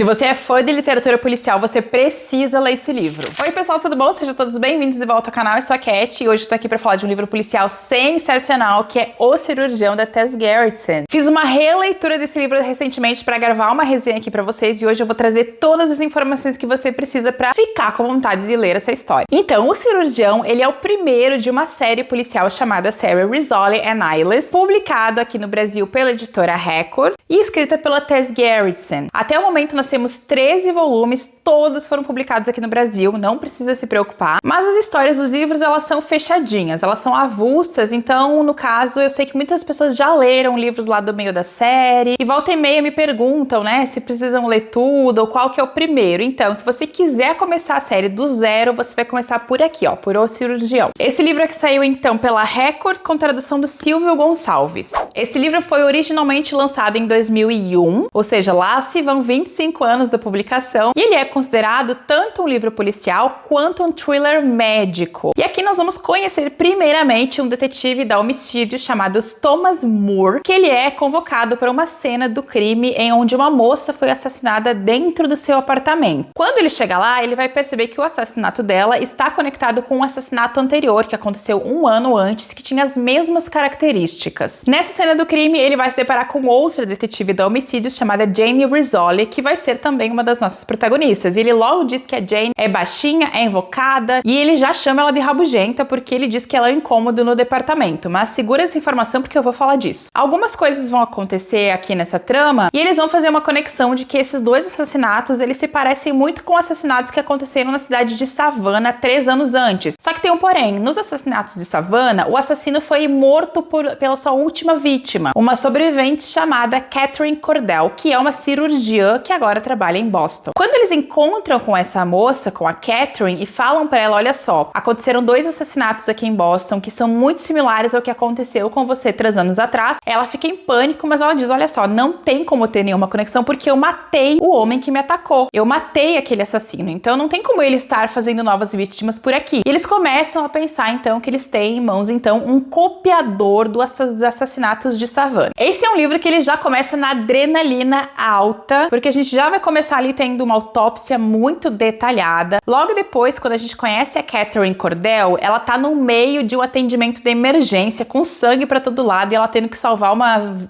Se você é fã de literatura policial, você precisa ler esse livro. Oi pessoal, tudo bom? Sejam todos bem-vindos de volta ao canal, eu sou a Cat e hoje eu tô aqui pra falar de um livro policial sensacional que é O Cirurgião, da Tess Gerritsen. Fiz uma releitura desse livro recentemente pra gravar uma resenha aqui pra vocês e hoje eu vou trazer todas as informações que você precisa pra ficar com vontade de ler essa história. Então, O Cirurgião, ele é o primeiro de uma série policial chamada Sarah Rizzoli and Eyeless, publicado aqui no Brasil pela editora Record e escrita pela Tess Gerritsen. Até o momento nós temos 13 volumes, todos foram publicados aqui no Brasil, não precisa se preocupar. Mas as histórias dos livros, elas são fechadinhas, elas são avulsas, então, no caso, eu sei que muitas pessoas já leram livros lá do meio da série, e volta e meia me perguntam, né, se precisam ler tudo, ou qual que é o primeiro. Então, se você quiser começar a série do zero, você vai começar por aqui, ó, por O Cirurgião. Esse livro aqui saiu, então, pela Record, com tradução do Silvio Gonçalves. Esse livro foi originalmente lançado em 2001, ou seja, lá se vão 25 anos da publicação, e ele é considerado tanto um livro policial quanto um thriller médico. E aqui nós vamos conhecer primeiramente um detetive da homicídio chamado Thomas Moore, que ele é convocado para uma cena do crime em onde uma moça foi assassinada dentro do seu apartamento. Quando ele chega lá, ele vai perceber que o assassinato dela está conectado com um assassinato anterior que aconteceu um ano antes, que tinha as mesmas características. Nessa cena do crime, ele vai se deparar com outra detetive da homicídio chamada Jane Rizzoli, que vai ser também uma das nossas protagonistas. E ele logo diz que a Jane é baixinha, é invocada, e ele já chama ela de rabugenta porque ele diz que ela é um incômodo no departamento. Mas segura essa informação porque eu vou falar disso. Algumas coisas vão acontecer aqui nessa trama e eles vão fazer uma conexão de que esses dois assassinatos, eles se parecem muito com assassinatos que aconteceram na cidade de Savannah 3 anos antes. Só que tem um porém. Nos assassinatos de Savannah, o assassino foi morto pela sua última vítima, uma sobrevivente chamada Catherine Cordell, que é uma cirurgiã que agora trabalha em Boston. Quando eles encontram com essa moça, com a Catherine, e falam pra ela, olha só, aconteceram 2 assassinatos aqui em Boston que são muito similares ao que aconteceu com você 3 anos atrás, ela fica em pânico, mas ela diz, olha só, não tem como ter nenhuma conexão porque eu matei o homem que me atacou. Eu matei aquele assassino, então não tem como ele estar fazendo novas vítimas por aqui. E eles começam a pensar, então, que eles têm em mãos, então, um copiador dos assassinatos de Savannah. Esse é um livro que ele já começa na adrenalina alta, porque a gente já vai começar ali tendo uma autópsia muito detalhada. Logo depois, quando a gente conhece a Catherine Cordell, ela tá no meio de um atendimento de emergência, com sangue pra todo lado, e ela tendo que salvar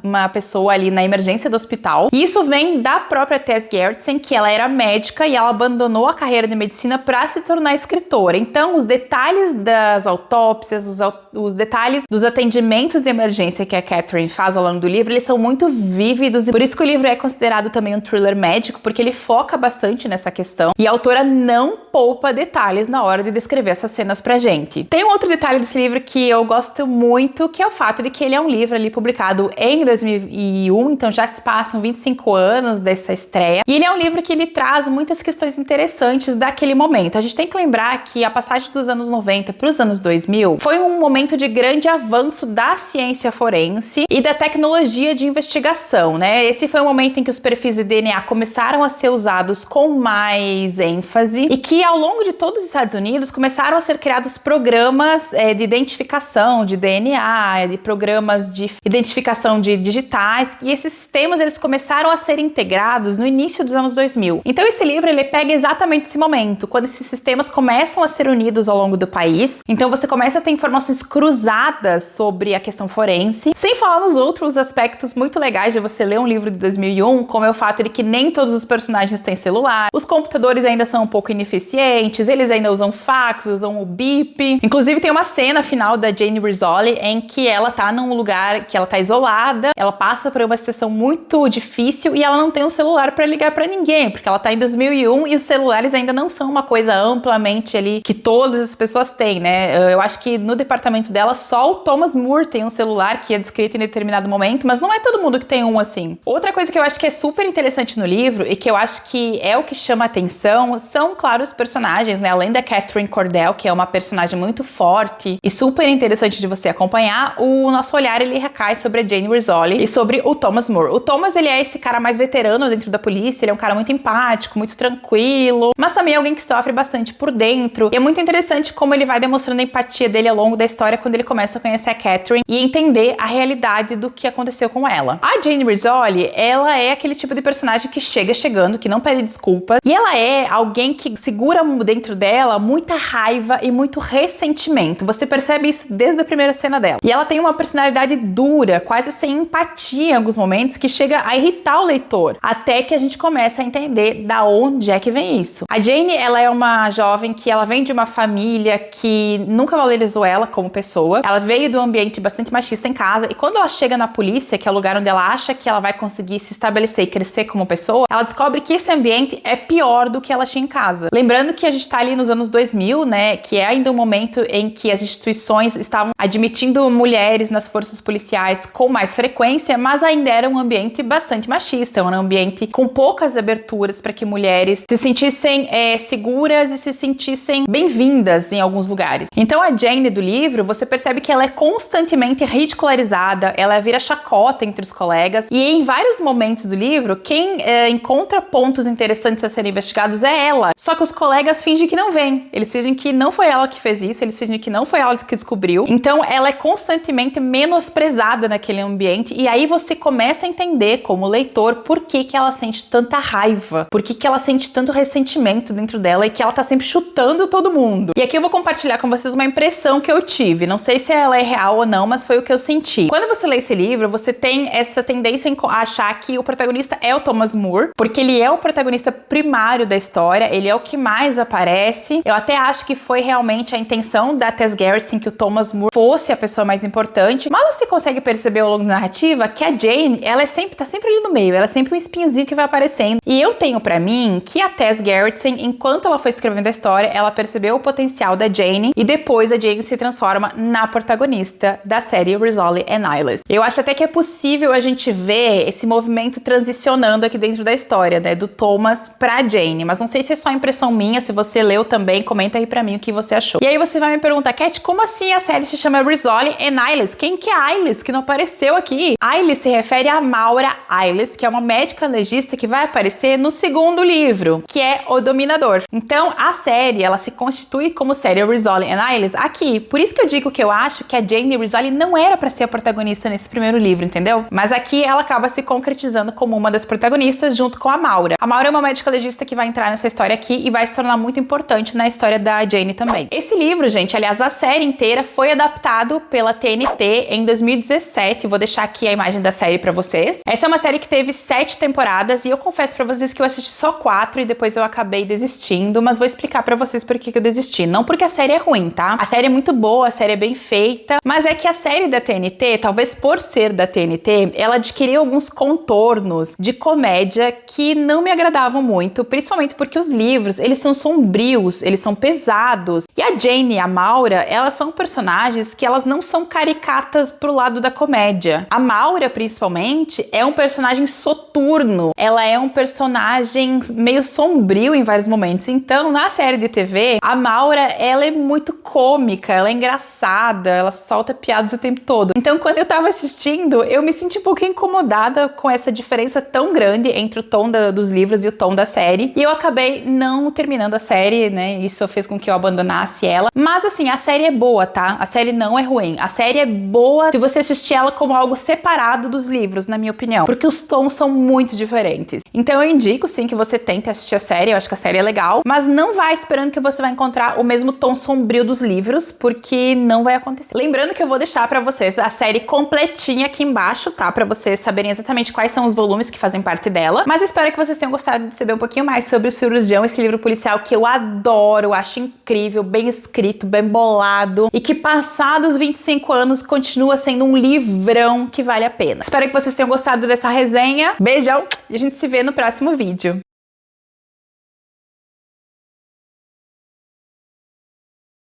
uma pessoa ali na emergência do hospital. E isso vem da própria Tess Gerritsen, que ela era médica e ela abandonou a carreira de medicina pra se tornar escritora. Então, os detalhes das autópsias, os detalhes dos atendimentos de emergência que a Catherine faz ao longo do livro, eles são muito vívidos, e por isso que o livro é considerado também um thriller médico, porque ele foca bastante nessa questão, e a autora não poupa detalhes na hora de descrever essas cenas pra gente. Tem um outro detalhe desse livro que eu gosto muito, que é o fato de que ele é um livro ali publicado em 2001, então já se passam 25 anos dessa estreia, e ele é um livro que ele traz muitas questões interessantes daquele momento. A gente tem que lembrar que a passagem dos anos 90 para os anos 2000 foi um momento de grande avanço da ciência forense e da tecnologia de investigação, né? Esse foi um momento em que os perfis de DNA começaram a ser usados com mais ênfase e que ao longo de todos os Estados Unidos começaram a ser criados programas de identificação de DNA, de programas de identificação de digitais, e esses sistemas eles começaram a ser integrados no início dos anos 2000. Então esse livro ele pega exatamente esse momento, quando esses sistemas começam a ser unidos ao longo do país, então você começa a ter informações cruzadas sobre a questão forense, sem falar nos outros aspectos muito legais de você ler um livro de 2001, como é o fato de que nem todos os personagens têm celular, os computadores ainda são um pouco ineficientes, eles ainda usam fax, usam o bip. Inclusive tem uma cena final da Jane Rizzoli em que ela tá num lugar que ela tá isolada, ela passa por uma situação muito difícil e ela não tem um celular para ligar para ninguém, porque ela tá em 2001 e os celulares ainda não são uma coisa amplamente ali que todas as pessoas têm, né? Eu acho que no departamento dela só o Thomas Moore tem um celular que é descrito em determinado momento, mas não é todo mundo que tem um assim. Outra coisa que eu acho que é super interessante no livro e que eu acho que é o que chama atenção são, claro, os personagens, né? Além da Catherine Cordell, que é uma personagem muito forte e super interessante de você acompanhar, o nosso olhar ele recai sobre a Jane Rizzoli e sobre o Thomas Moore. O Thomas, ele é esse cara mais veterano dentro da polícia, ele é um cara muito empático, muito tranquilo, mas também é alguém que sofre bastante por dentro. E é muito interessante como ele vai demonstrando a empatia dele ao longo da história história quando ele começa a conhecer a Catherine e entender a realidade do que aconteceu com ela. A Jane Rizzoli, ela é aquele tipo de personagem que chega chegando, que não pede desculpas, e ela é alguém que segura dentro dela muita raiva e muito ressentimento. Você percebe isso desde a primeira cena dela. E ela tem uma personalidade dura, quase sem empatia em alguns momentos, que chega a irritar o leitor, até que a gente começa a entender da onde é que vem isso. A Jane, ela é uma jovem que ela vem de uma família que nunca valorizou ela como pessoa. Ela veio de um ambiente bastante machista em casa, e quando ela chega na polícia, que é o lugar onde ela acha que ela vai conseguir se estabelecer e crescer como pessoa, ela descobre que esse ambiente é pior do que ela tinha em casa. Lembrando que a gente tá ali nos anos 2000, né, que é ainda um momento em que as instituições estavam admitindo mulheres nas forças policiais com mais frequência, mas ainda era um ambiente bastante machista, um ambiente com poucas aberturas para que mulheres se sentissem seguras e se sentissem bem-vindas em alguns lugares. Então a Jane do livro, você percebe que ela é constantemente ridicularizada, ela vira chacota entre os colegas, e em vários momentos do livro, quem encontra pontos interessantes a serem investigados é ela. Só que os colegas fingem que não veem, eles fingem que não foi ela que fez isso, eles fingem que não foi ela que descobriu. Então ela é constantemente menosprezada naquele ambiente, e aí você começa a entender como leitor por que ela sente tanta raiva, por que ela sente tanto ressentimento dentro dela e que ela tá sempre chutando todo mundo. E aqui eu vou compartilhar com vocês uma impressão que eu tive, não sei se ela é real ou não, mas foi o que eu senti. Quando você lê esse livro, você tem essa tendência a achar que o protagonista é o Thomas More, porque ele é o protagonista primário da história, ele é o que mais aparece. Eu até acho que foi realmente a intenção da Tess Gerritsen que o Thomas More fosse a pessoa mais importante, mas você consegue perceber ao longo da narrativa que a Jane, ela tá sempre ali no meio, ela é sempre um espinhozinho que vai aparecendo. E eu tenho pra mim que a Tess Gerritsen, enquanto ela foi escrevendo a história, ela percebeu o potencial da Jane, e depois a Jane se transforma na protagonista da série Rizzoli and Isles. Eu acho até que é possível a gente ver esse movimento transicionando aqui dentro da história, né, do Thomas pra Jane, mas não sei se é só impressão minha, se você leu também, comenta aí pra mim o que você achou. E aí você vai me perguntar, Cat, como assim a série se chama Rizzoli and Isles? Quem que é Isles, que não apareceu aqui? Isles se refere a Maura Isles, que é uma médica legista que vai aparecer no segundo livro, que é O Dominador. Então, a série, ela se constitui como série Rizzoli and Isles aqui. Por isso que eu digo que eu acho que a Jane Rizzoli não era pra ser a protagonista nesse primeiro livro, entendeu? Mas aqui ela acaba se concretizando como uma das protagonistas junto com a Maura. A Maura é uma médica legista que vai entrar nessa história aqui e vai se tornar muito importante na história da Jane também. Esse livro, gente, aliás, a série inteira foi adaptado pela TNT em 2017. Vou deixar aqui a imagem da série pra vocês. Essa é uma série que teve 7 temporadas e eu confesso pra vocês que eu assisti só 4 e depois eu acabei desistindo, mas vou explicar pra vocês por que eu desisti. Não porque a série é ruim, tá? A série é muito boa, a série é bem feita, mas é que a série da TNT, talvez por ser da TNT, ela adquiriu alguns contornos de comédia que não me agradavam muito, principalmente porque os livros, eles são sombrios, eles são pesados. E a Jane e a Maura, elas são personagens que elas não são caricatas pro lado da comédia. A Maura, principalmente, é um personagem soturno, ela é um personagem meio sombrio em vários momentos. Então, na série de TV, a Maura, ela é muito cômica, ela é engraçada, ela solta piadas o tempo todo. Então, quando eu tava assistindo, eu me senti um pouco incomodada com essa diferença tão grande entre o tom dos livros e o tom da série. E eu acabei não terminando a série, né? Isso fez com que eu abandonasse ela. Mas, assim, a série é boa, tá? A série não é ruim. A série é boa se você assistir ela como algo separado dos livros, na minha opinião. Porque os tons são muito diferentes. Então, eu indico, sim, que você tente assistir a série. Eu acho que a série é legal. Mas não vai esperando que você vai encontrar o mesmo tom sombrio dos livros, porque não vai acontecer. Lembrando que eu vou deixar pra vocês a série completinha aqui embaixo, tá? Pra vocês saberem exatamente quais são os volumes que fazem parte dela. Mas espero que vocês tenham gostado de saber um pouquinho mais sobre O Cirurgião, esse livro policial que eu adoro, acho incrível, bem escrito, bem bolado, e que passados 25 anos continua sendo um livrão que vale a pena. Espero que vocês tenham gostado dessa resenha. Beijão e a gente se vê no próximo vídeo.